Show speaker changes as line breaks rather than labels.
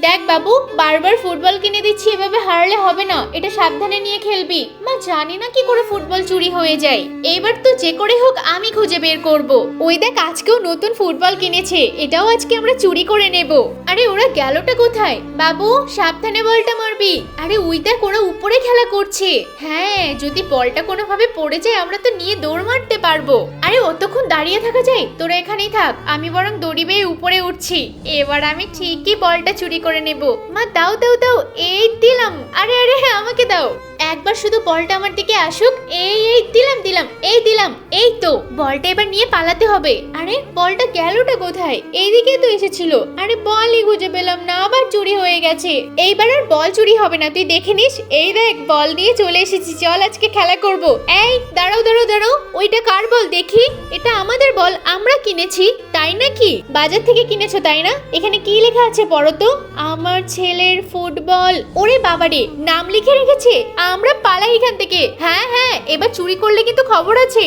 দেখ বাবু, বারবার ফুটবল কিনে দিচ্ছি, এভাবে হারলে হবে না, এটা সাবধানে নিয়ে খেলবি। মা, জানি না কি করে ফুটবল চুরি হয়ে যায়। এবার তো যে করে হোক আমি খুঁজে বের করব। ওই দেখ, আজকেও নতুন ফুটবল কিনেছে, এটাও আজকে আমরা চুরি করে নেব। আরে ওরা গেলটা কোথায়? বাবু সাবধানে বলটা মারবি। আরে ওই দেখ, ওরা উপরে খেলা করছে। হ্যাঁ, যদি বলটা কোনোভাবে পড়ে যায় আমরা তো নিয়ে দৌড় মারতে পারবো। আরে অতক্ষণ দাঁড়িয়ে থাকা যায়? তোরা এখানেই থাক, আমি বরং দড়ি বেয়ে উপরে উঠছি। এবার আমি ঠিকই বলটা চুরি করে নেব। মা দাও দাও দাও, এই দিলাম। আরে আরে হ্যাঁ, আমাকে দাও। একবার শুধু বলটা আমার দিকে আসুক। এই এই দিলাম দিলাম, এই দিলাম। এই তো, বলটা এবার নিয়ে পালাতে হবে। আরে বলটা গেলটা কোথায়? এইদিকে তো এসেছিল। আরে বলই খুঁজে পেলাম না, আবার চুরি হয়ে গেছে। এইবার আর বল চুরি হবে না, তুই দেখে নিস। এই দেখ, বল নিয়ে চলে এসেছি, চল আজকে খেলা করব। এই দাঁড়াও দাঁড়াও দাঁড়াও, ওইটা কার বল দেখি? এটা আমাদের বল, আমরা কিনেছি। তাই নাকি? বাজার থেকে কিনেছো তাই না? এখানে কি লেখা আছে পড়ো তো। আমার ছেলের ফুটবল। ওরে বাবারে, নাম লিখে রেখেছে। আমরা পালাই এখান থেকে। হ্যাঁ হ্যাঁ, এবার চুরি করলে কিন্তু খবর আছে।